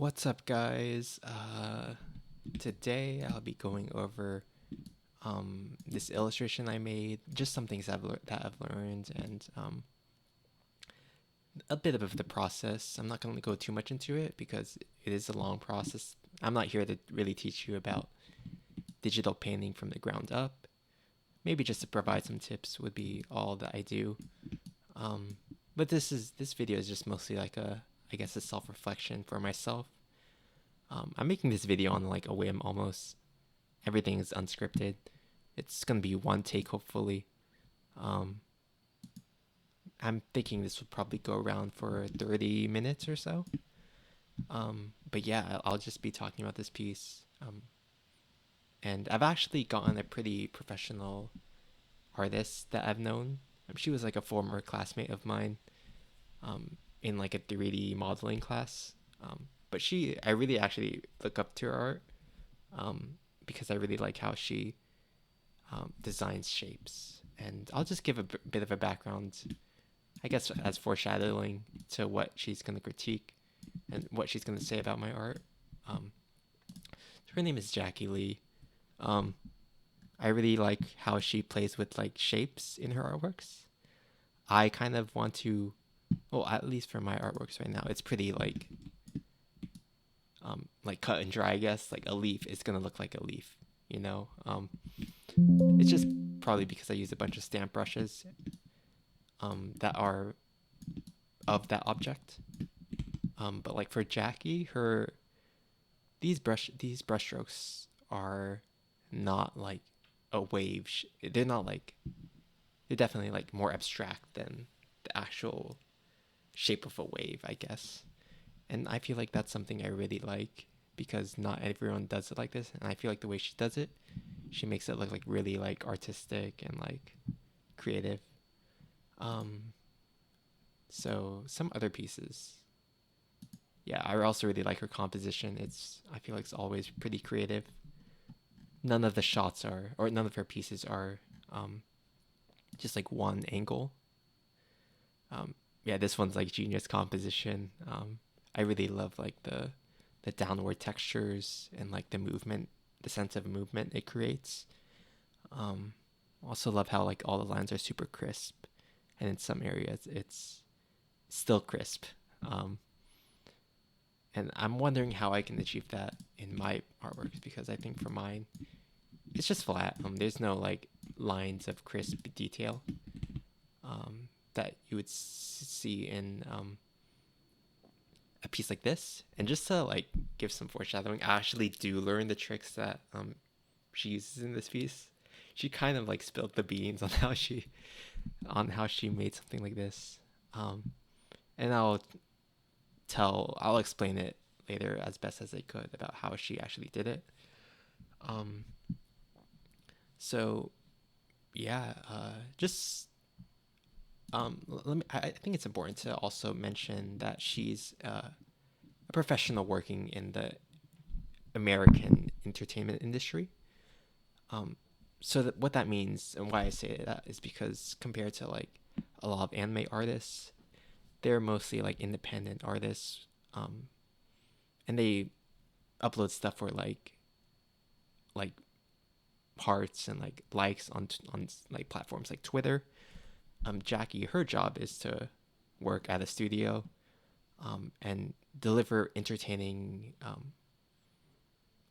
What's up, guys? Today I'll be going over this illustration I made, just some things that I've learned, and a bit of the process. I'm not going to go too much into it because it is a long process. I'm not here to really teach you about digital painting from the ground up. Maybe just to provide some tips would be all that I do. But this video is just mostly like I guess a self-reflection for myself. I'm making this video on like a whim almost. Everything is unscripted. It's gonna be one take hopefully. Um, I'm thinking this will probably go around for 30 minutes or so. But yeah, I'll just be talking about this piece. And I've actually gotten a pretty professional artist that I've known. She was like a former classmate of mine in like a 3D modeling class. But I really actually look up to her art because I really like how she designs shapes. And I'll just give a bit of a background, I guess, as foreshadowing to what she's going to critique and what she's going to say about my art. Um, Her name is Jackie Lee. I really like how she plays with like shapes in her artworks. I kind of want to, well, at least for my artworks right now, it's pretty like cut and dry. I guess like a leaf is gonna look like a leaf, you know. It's just probably because I use a bunch of stamp brushes that are of that object. But like for Jackie, these brush strokes are not like a wave. They're not like they're definitely like more abstract than the actual shape of a wave, I guess. And I feel like that's something I really like because not everyone does it like this. And I feel like the way she does it, she makes it look like really like artistic and like creative. Um, so some other pieces. Yeah, I also really like her composition. I feel like it's always pretty creative. None of the shots are, or none of her pieces are, just like one angle. Um, yeah, this one's like genius composition. I really love like the downward textures and like the movement, the sense of movement it creates. Um, Also love how like all the lines are super crisp, and in some areas it's still crisp. Um, and I'm wondering how I can achieve that in my artworks because I think for mine it's just flat. There's no like lines of crisp detail that you would see in a piece like this. And just to like give some foreshadowing, I actually do learn the tricks that she uses in this piece. She kind of like spilled the beans on how she made something like this. Um, and I'll explain it later as best as I could about how she actually did it. Um, so yeah, just let me. I think it's important to also mention that she's a professional working in the American entertainment industry. So what that means and why I say that is because compared to like a lot of anime artists, they're mostly like independent artists, and they upload stuff for like hearts and like likes on like platforms like Twitter. Jackie, her job is to work at a studio and deliver entertaining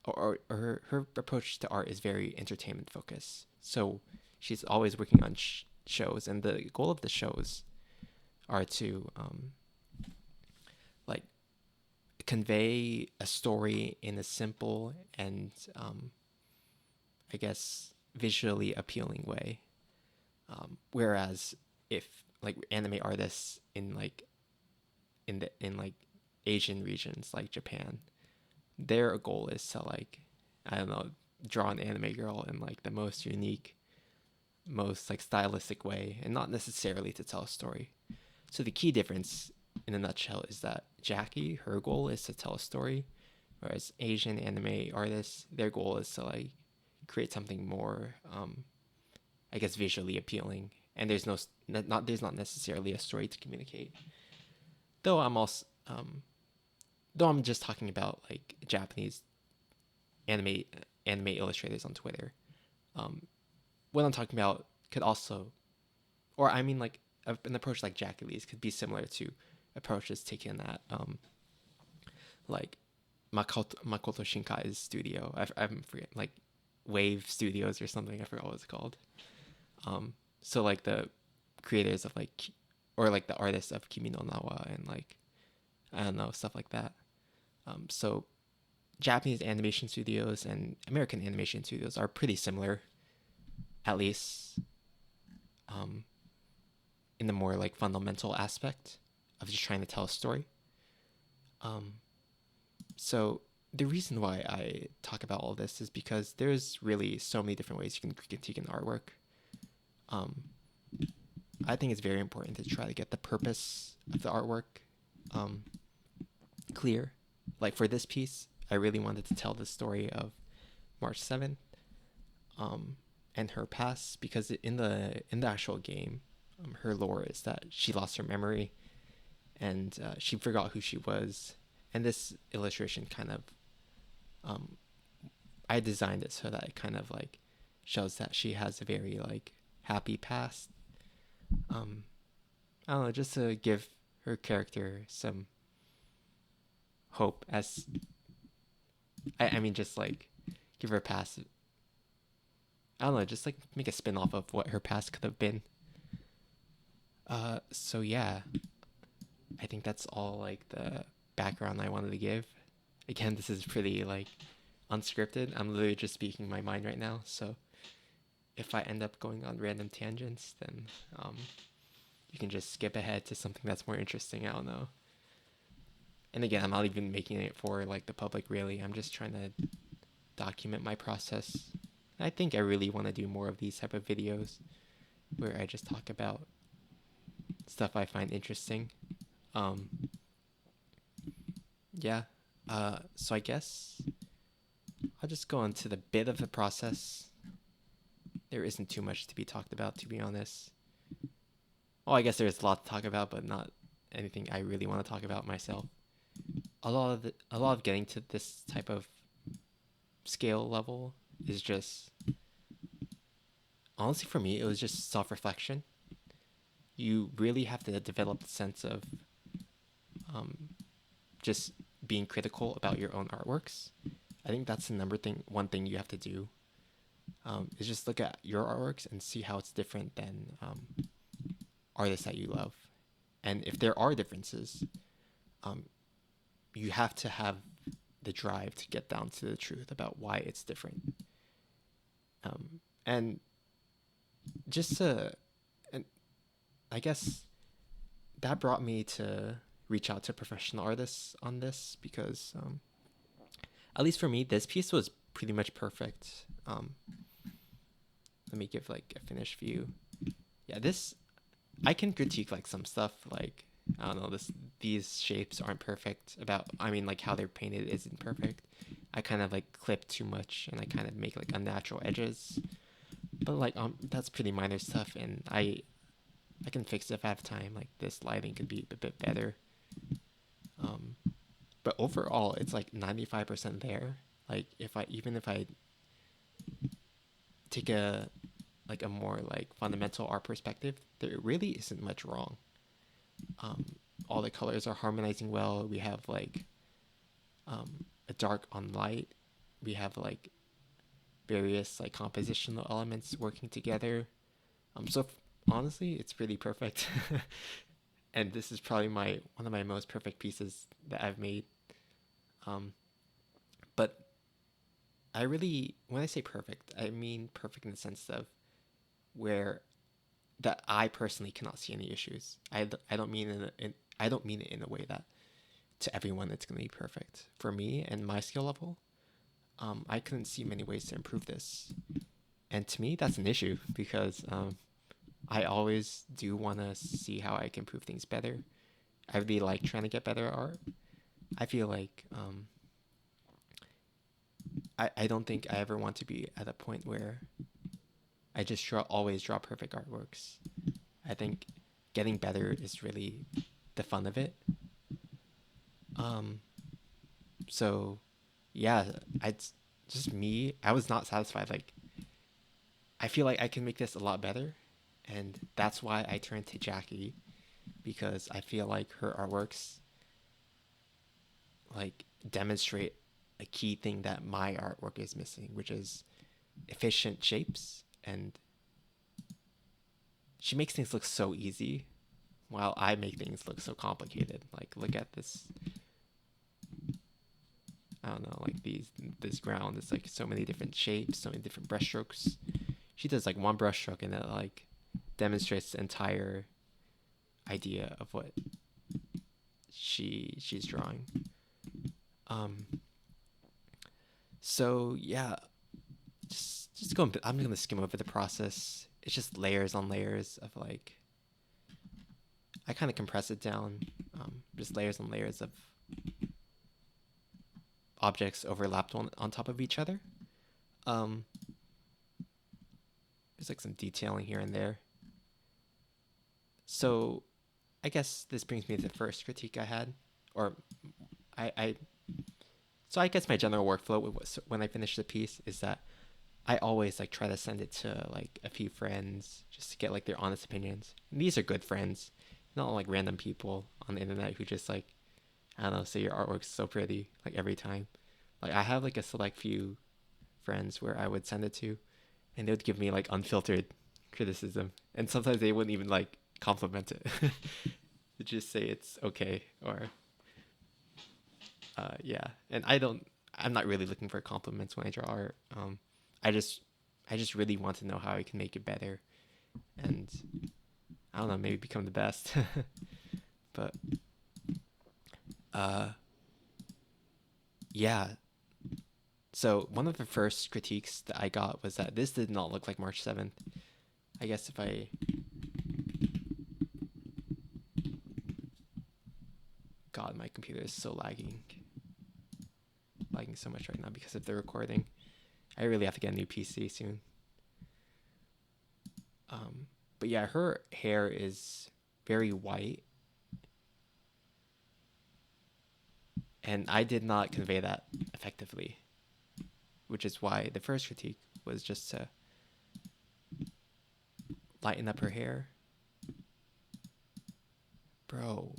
or her approach to art is very entertainment focused. So she's always working on shows, and the goal of the shows are to like convey a story in a simple and I guess visually appealing way. Whereas if like anime artists in like Asian regions like Japan, their goal is to like I don't know draw an anime girl in like the most unique, most like stylistic way, and not necessarily to tell a story. So the key difference in a nutshell is that Jackie, her goal is to tell a story, whereas Asian anime artists, their goal is to like create something more, I guess, visually appealing. And there's not necessarily a story to communicate. Though I'm also though I'm just talking about like Japanese anime anime illustrators on Twitter. Um, what I'm talking about could also, or I mean, like an approach like Jackie Lee's could be similar to approaches taken at like Makoto Shinkai's studio. I'm forgetting, like Wave Studios or something. I forgot what it's called. So like the creators of like, or like the artists of Kimi no Nawa and like I don't know, stuff like that. So Japanese animation studios and American animation studios are pretty similar, at least um, in the more like fundamental aspect of just trying to tell a story. Um, so the reason why I talk about all this is because there's really so many different ways you can critique an artwork. Um, I think it's very important to try to get the purpose of the artwork um, clear. Like for this piece, I really wanted to tell the story of March 7th and her past because in the actual game, her lore is that she lost her memory and she forgot who she was. And this illustration kind of, um, I designed it so that it kind of like shows that she has a very like happy past. Um, I don't know, just to give her character some hope as I mean just like give her a past. I don't know, just like make a spin off of what her past could have been. So yeah, I think that's all like the background I wanted to give. Again, this is pretty like unscripted. I'm literally just speaking my mind right now. So if I end up going on random tangents, then you can just skip ahead to something that's more interesting. I don't know. And again, I'm not even making it for like the public really. I'm just trying to document my process. I think I really want to do more of these type of videos where I just talk about stuff I find interesting. Um, yeah. So I guess I'll just go into the bit of the process. There isn't too much to be talked about, to be honest. Well, I guess there's a lot to talk about, but not anything I really want to talk about myself. A lot of getting to this type of scale level is just honestly for me it was just self-reflection. You really have to develop the sense of um, just being critical about your own artworks. I think that's the one thing you have to do is just look at your artworks and see how it's different than artists that you love. And if there are differences, um, you have to have the drive to get down to the truth about why it's different. And just to, and I guess that brought me to reach out to professional artists on this because, at least for me, this piece was pretty much perfect. Let me give like a finished view. Yeah, this I can critique like some stuff like I don't know these shapes aren't perfect about I mean like how they're painted isn't perfect. I kind of like clip too much and I kind of make like unnatural edges. But like that's pretty minor stuff and I can fix it if I have time. Like this lighting could be a bit better. Um but overall it's like 95% there. Like if I take a more like fundamental art perspective, there really isn't much wrong. Um, all the colors are harmonizing well. We have like a dark on light. We have like various like compositional elements working together. So honestly, it's really perfect. And this is probably my one of my most perfect pieces that I've made. Um, but I really, when I say perfect, I mean perfect in the sense of where that I personally cannot see any issues. I don't mean I don't mean it in a way that to everyone it's going to be perfect. For me and my skill level, I couldn't see many ways to improve this. And to me, that's an issue because I always do want to see how I can improve things better. I really like trying to get better at art. I feel like I don't think I ever want to be at a point where I just always draw perfect artworks. I think getting better is really the fun of it. Um, So yeah, I just me. I was not satisfied. Like I feel like I can make this a lot better, and that's why I turned to Jackie because I feel like her artworks like demonstrate a key thing that my artwork is missing, which is efficient shapes. And she makes things look so easy while I make things look so complicated. Like look at this. I don't know, like this ground is like so many different shapes, so many different brushstrokes. She does like one brushstroke and it like demonstrates the entire idea of what she's drawing. Um so yeah, just going I'm gonna skim over the process. It's just layers on layers of like I kind of compress it down, just layers and layers of objects overlapped on top of each other. Um, there's like some detailing here and there. So I guess this brings me to the first critique I had, or I so I guess my general workflow when I finish the piece is that I always like try to send it to like a few friends just to get like their honest opinions. And these are good friends, not like random people on the internet who just like I don't know say your artwork's so pretty like every time. Like I have like a select few friends where I would send it to, and they would give me like unfiltered criticism, and sometimes they wouldn't even like compliment it. They just say it's okay or yeah. And I'm not really looking for compliments when I draw art. I just I just really want to know how I can make it better, and I don't know, maybe become the best. But uh yeah. So one of the first critiques that I got was that this did not look like March 7th. I guess if I God, my computer is so lagging so much right now because of the recording. I really have to get a new PC soon. But yeah, her hair is very white, and I did not convey that effectively, which is why the first critique was just to lighten up her hair. Bro.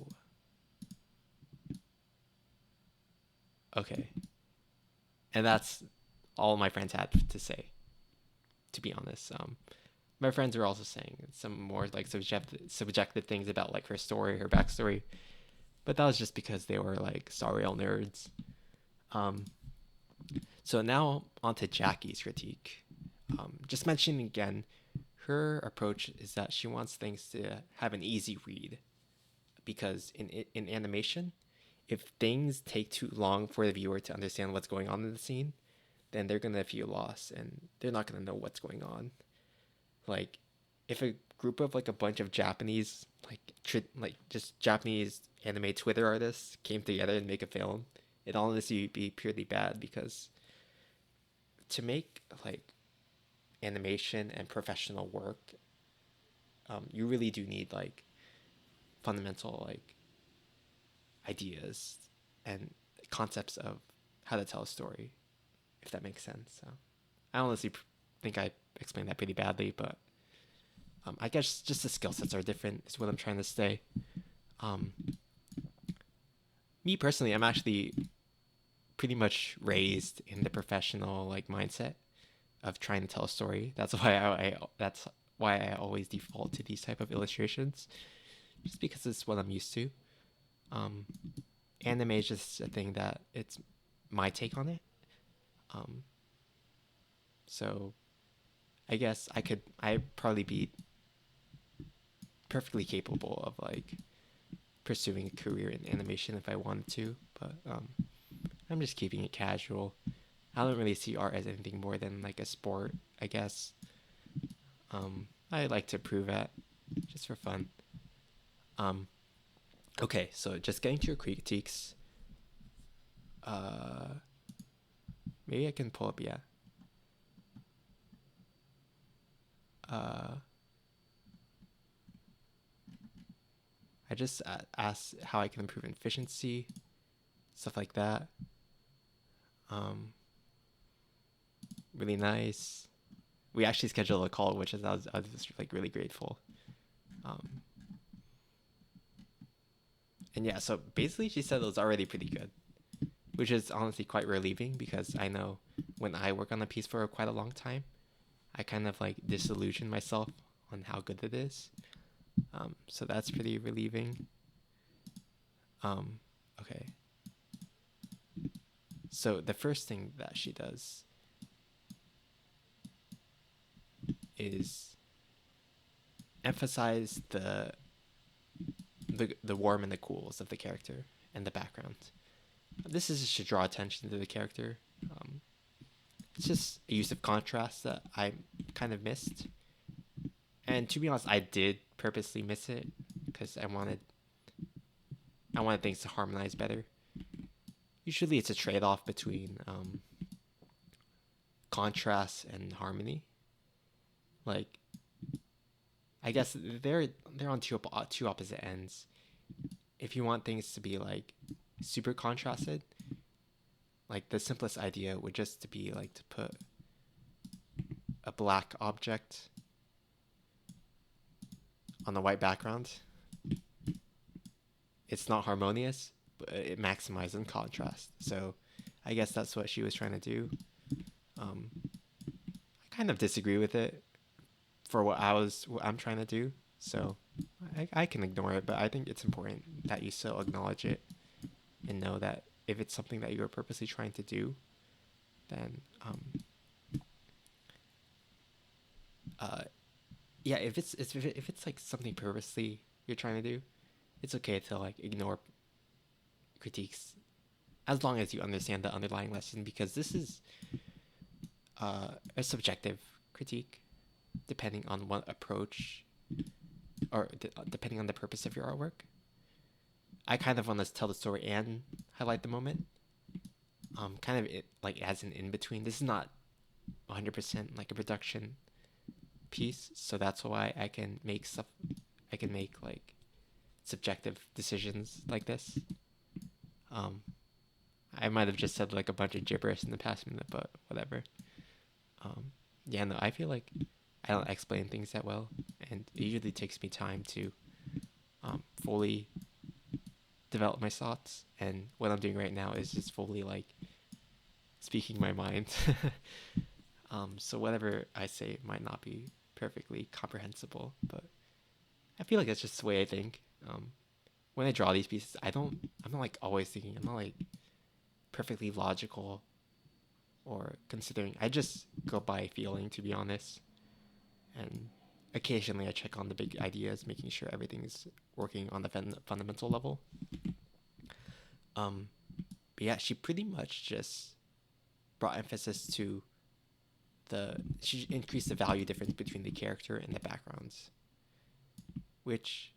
Okay. And that's all my friends had to say, to be honest. My friends were also saying some more like subjective things about like her story, her backstory, but that was just because they were like Star Rail nerds. Um, so now on to Jackie's critique. Just mentioning again, her approach is that she wants things to have an easy read because in animation, if things take too long for the viewer to understand what's going on in the scene, then they're gonna feel lost and they're not gonna know what's going on. Like, if a group of like a bunch of Japanese like just Japanese anime Twitter artists came together and make a film, it'd honestly be purely bad because to make like animation and professional work, you really do need like fundamental like ideas and concepts of how to tell a story, if that makes sense. So I honestly think I explained that pretty badly, but I guess just the skill sets are different is what I'm trying to say. Um, Me personally, I'm actually pretty much raised in the professional like mindset of trying to tell a story. That's why I always default to these type of illustrations, just because it's what I'm used to. Um, Anime is just a thing that it's my take on it. Um, so I guess I'd probably be perfectly capable of like pursuing a career in animation if I wanted to, but I'm just keeping it casual. I don't really see art as anything more than like a sport, I guess. I like to prove it just for fun. Um, okay, so just getting to your critiques. Uh, Maybe I can pull up. Yeah. Uh, I just asked how I can improve efficiency, stuff like that. Um, really nice. We actually scheduled a call, which is I was just like really grateful. Um, and yeah, so basically she said it was already pretty good, which is honestly quite relieving because I know when I work on a piece for quite a long time, I kind of like disillusion myself on how good it is. So that's pretty relieving. Um, okay. So the first thing that she does is emphasize the warm and the cools of the character and the background. This is just to draw attention to the character. Um, it's just a use of contrast that I kind of missed. And to be honest, I did purposely miss it because I wanted things to harmonize better. Usually, it's a trade-off between contrast and harmony. Like, I guess they're on two opposite ends. If you want things to be like super contrasted, like the simplest idea would just to be like to put a black object on a white background. It's not harmonious, but it maximizes contrast. So I guess that's what she was trying to do. I kind of disagree with it for what I'm trying to do. So I can ignore it, but I think it's important that you still acknowledge it and know that if it's something that you're purposely trying to do, then uh, yeah, if it's like something purposely you're trying to do, it's okay to like ignore critiques as long as you understand the underlying lesson because this is a subjective critique depending on what approach or depending on the purpose of your artwork. I kind of want to tell the story and highlight the moment. Kind of like as an in between. This is not 100% like a production piece, so that's why I can make stuff. I can make like subjective decisions like this. Um, I might have just said like a bunch of gibberish in the past minute, but whatever. Um, yeah, no, I feel like I don't explain things that well, and it usually takes me time to fully develop my thoughts. And what I'm doing right now is just fully like speaking my mind. So whatever I say might not be perfectly comprehensible, but I feel like that's just the way I think. When I draw these pieces, I'm not like always thinking. I'm not like perfectly logical or considering. I just go by feeling, to be honest. And occasionally I check on the big ideas, making sure everything's working on the fundamental level. But yeah, she pretty much just brought emphasis to she increased the value difference between the character and the backgrounds, which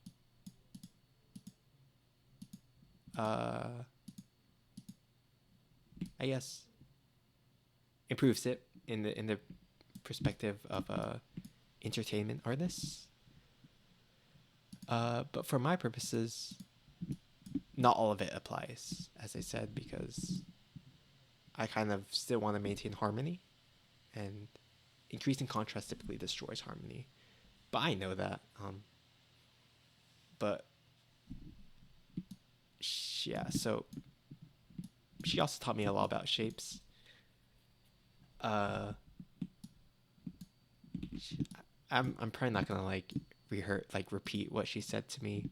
I guess improves it in the perspective of entertainment artists. But for my purposes, not all of it applies, as I said, because I kind of still want to maintain harmony, and increasing contrast typically destroys harmony. But I know that. But yeah, so she also taught me a lot about shapes. Uh, I'm probably not gonna like repeat what she said to me,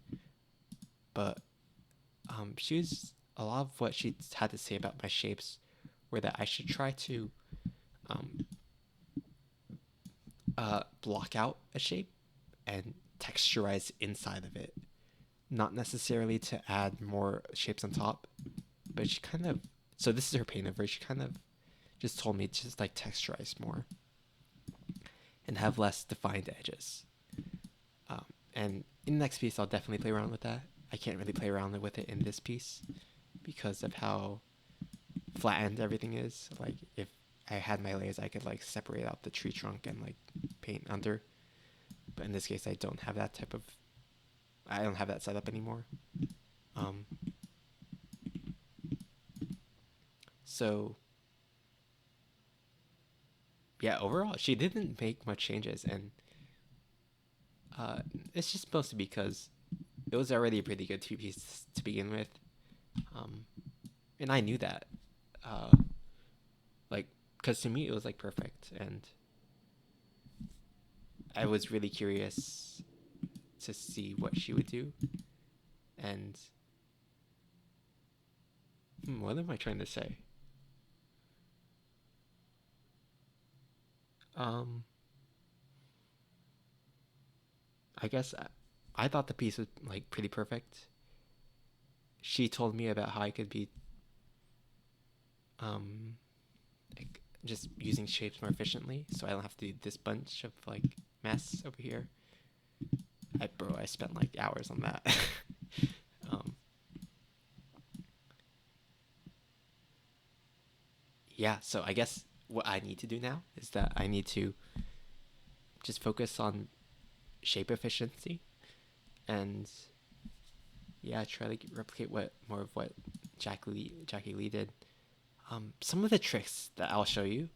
but she was a lot of what she had to say about my shapes were that I should try to um, block out a shape and texturize inside of it, not necessarily to add more shapes on top, but she kind of so this is her paintover. She kind of just told me to just like texturize more and have less defined edges. And in the next piece, I'll definitely play around with that. I can't really play around with it in this piece because of how flattened everything is. Like if I had my layers, I could like separate out the tree trunk and like paint under. But in this case, I don't have that set up anymore. So yeah, overall, she didn't make much changes, and uh, it's just mostly because it was already a pretty good two piece to begin with, um, and I knew that, uh, like, because to me it was like perfect, and I was really curious to see what she would do, and what am I trying to say? Um, I guess I thought the piece was like pretty perfect. She told me about how I could be um like just using shapes more efficiently, so I don't have to do this bunch of like mess over here. I spent like hours on that. um, yeah, so I guess what I need to do now is that I need to just focus on shape efficiency and yeah, try to replicate what more of what Jackie Lee did. Some of the tricks that I'll show you,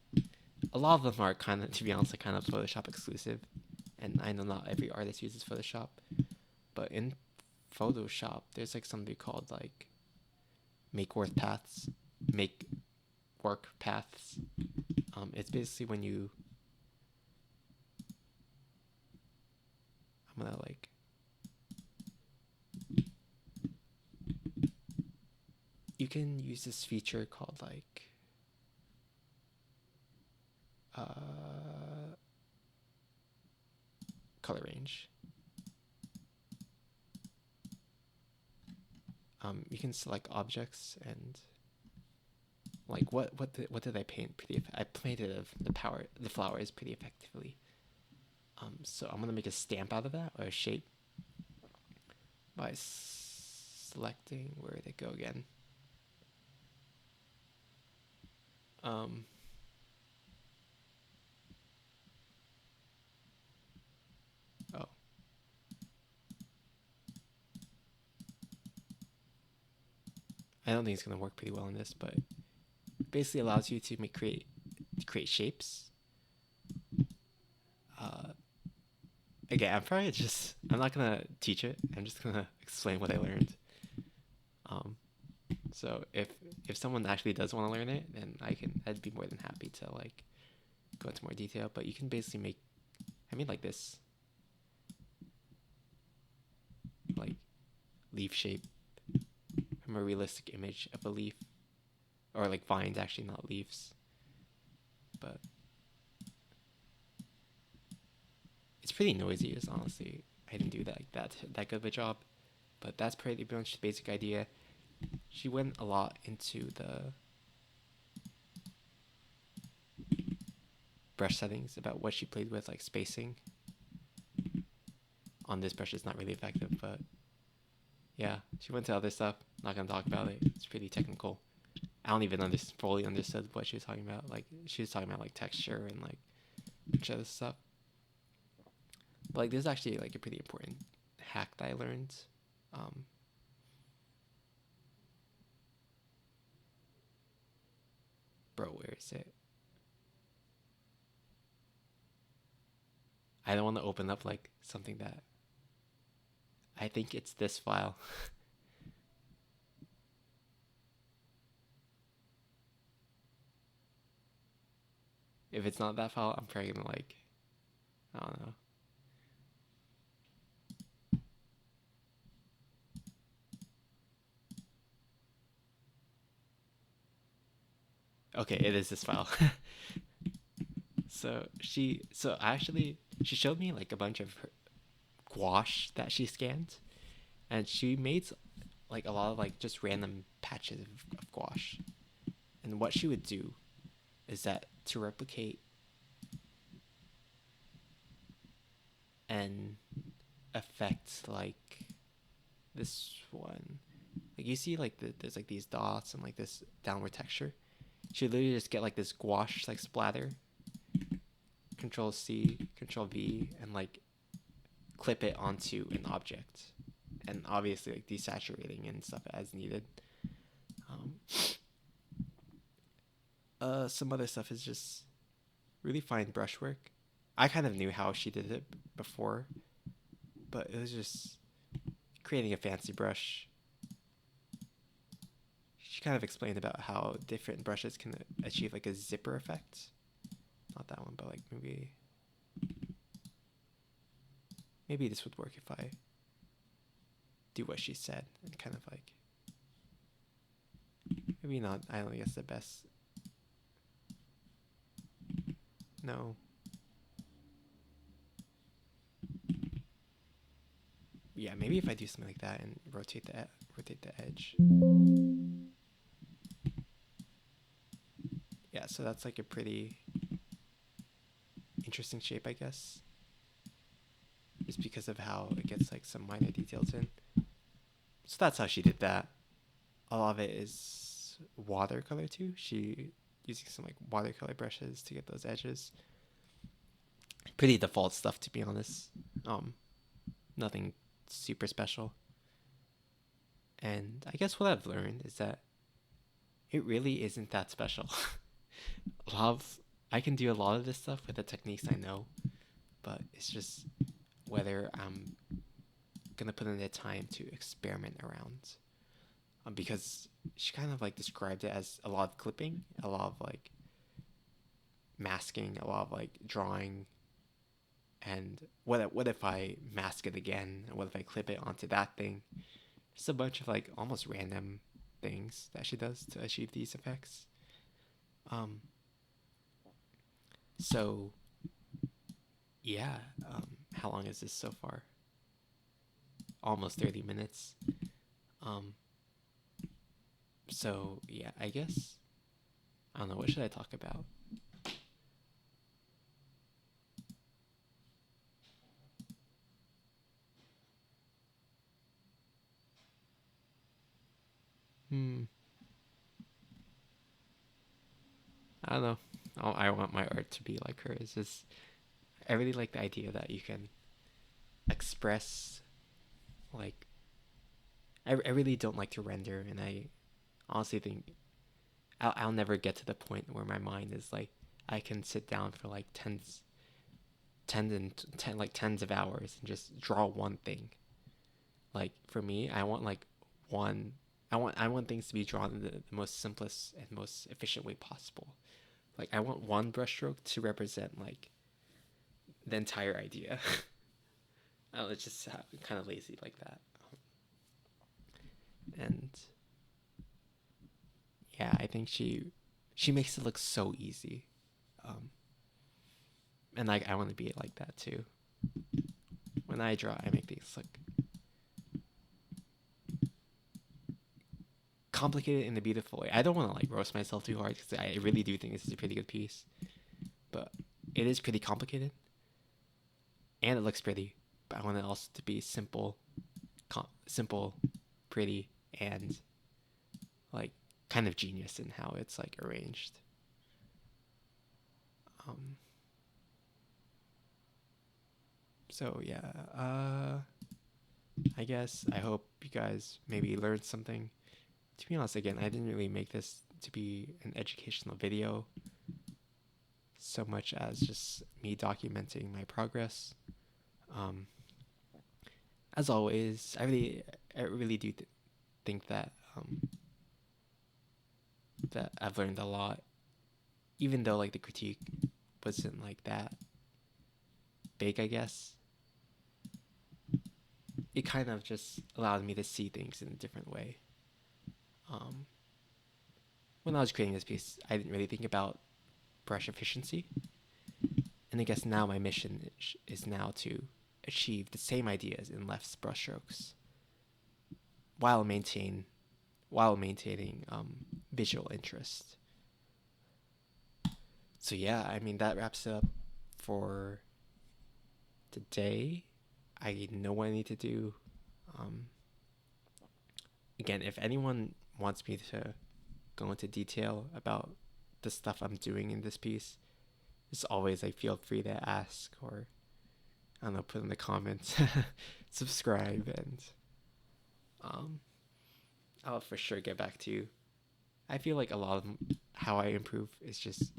a lot of them are kind of, to be honest, like kind of Photoshop exclusive, and I know not every artist uses Photoshop, but in Photoshop, there's like something called like make work paths, make work paths. It's basically when I'm gonna like you can use this feature called like uh, color range. You can select objects and like what did I paint pretty? I painted the flowers pretty effectively. So I'm gonna make a stamp out of that or a shape by selecting where did it go again? Um, oh, I don't think it's gonna work pretty well in this, but it basically allows you to create shapes. Uh, Again, I'm not gonna teach it. I'm just gonna explain what I learned. Um, so if someone actually does want to learn it, then I'd be more than happy to like go into more detail. But you can basically I mean like this, like leaf shape from a realistic image of a leaf, or like vines actually, not leaves. But it's pretty noisy. Is honestly, I didn't do that good of a job. But that's pretty much the basic idea. She went a lot into the brush settings about what she played with, like spacing. On this brush, it's not really effective, but yeah, she went to other stuff. Not gonna talk about it. It's pretty technical. I don't even fully understood what she was talking about. Like she was talking about like texture and like a bunch of other stuff. But like this is actually like a pretty important hack that I learned. Um, Bro, where is it? I don't want to open up like something that I think it's this file. If it's not that file, I'm probably gonna like I don't know. Okay, it is this file. So actually she showed me like a bunch of her gouache that she scanned, and she made like a lot of like just random patches of gouache. And what she would do is that to replicate an effect like this one, like you see like there's like these dots and like this downward texture. She would literally just get like this gouache like splatter, Control C, Control V, and like clip it onto an object, and obviously like desaturating and stuff as needed. Um, some other stuff is just really fine brushwork. I kind of knew how she did it before, but it was just creating a fancy brush. She kind of explained about how different brushes can achieve like a zipper effect. Not that one, but like maybe this would work if I do what she said and kind of like maybe not. I don't think it's the best. No. Yeah, maybe if I do something like that and rotate the edge. Yeah, so that's like a pretty interesting shape, I guess. Just because of how it gets like some minor details in. So that's how she did that. A lot of it is watercolor too. She using some like watercolor brushes to get those edges. Pretty default stuff, to be honest. Nothing super special. And I guess what I've learned is that it really isn't that special. I can do a lot of this stuff with the techniques I know, but it's just whether I'm gonna put in the time to experiment around. Because she kind of like described it as a lot of clipping, a lot of like masking, a lot of like drawing. And what if I mask it again? What if I clip it onto that thing? Just a bunch of like almost random things that she does to achieve these effects. Um, so yeah, how long is this so far? Almost 30 minutes. Um, so yeah, I guess I don't know, what should I talk about? Hmm. I don't know. I want my art to be like her. It's just I really like the idea that you can express like I really don't like to render, and I honestly think I'll never get to the point where my mind is like I can sit down for like tens of hours and just draw one thing. Like for me, I want like one. I want things to be drawn in the most simplest and most efficient way possible. Like I want one brushstroke to represent like the entire idea. Oh, it's just kind of lazy like that. And yeah, I think she makes it look so easy. Um, and like I want to be like that too. When I draw, I make things look complicated in a beautiful way. I don't want to like roast myself too hard because I really do think this is a pretty good piece, but it is pretty complicated and it looks pretty. But I want it also to be simple, simple, pretty, and like kind of genius in how it's like arranged. Um, so yeah, I guess I hope you guys maybe learned something. To be honest, again, I didn't really make this to be an educational video so much as just me documenting my progress. Um, as always, I really do think that that I've learned a lot, even though like the critique wasn't like that big. I guess it kind of just allowed me to see things in a different way. Um, when I was creating this piece, I didn't really think about brush efficiency, and I guess now my mission is now to achieve the same ideas in less brushstrokes while maintaining visual interest. So yeah, I mean that wraps it up for today. I know what I need to do. Um, Again, if anyone wants me to go into detail about the stuff I'm doing in this piece, just always like feel free to ask or I don't know, put in the comments, subscribe, and um, I'll for sure get back to you. I feel like a lot of how I improve is just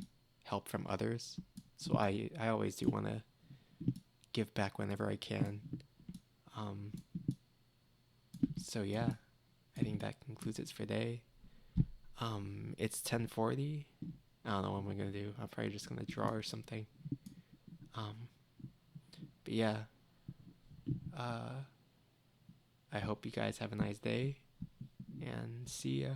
help from others. So I always do want to give back whenever I can. Um, so yeah, I think that concludes it for today. It's 10:40. I don't know what I'm gonna do. I'm probably just gonna draw or something. Um, but yeah, uh, I hope you guys have a nice day and see ya.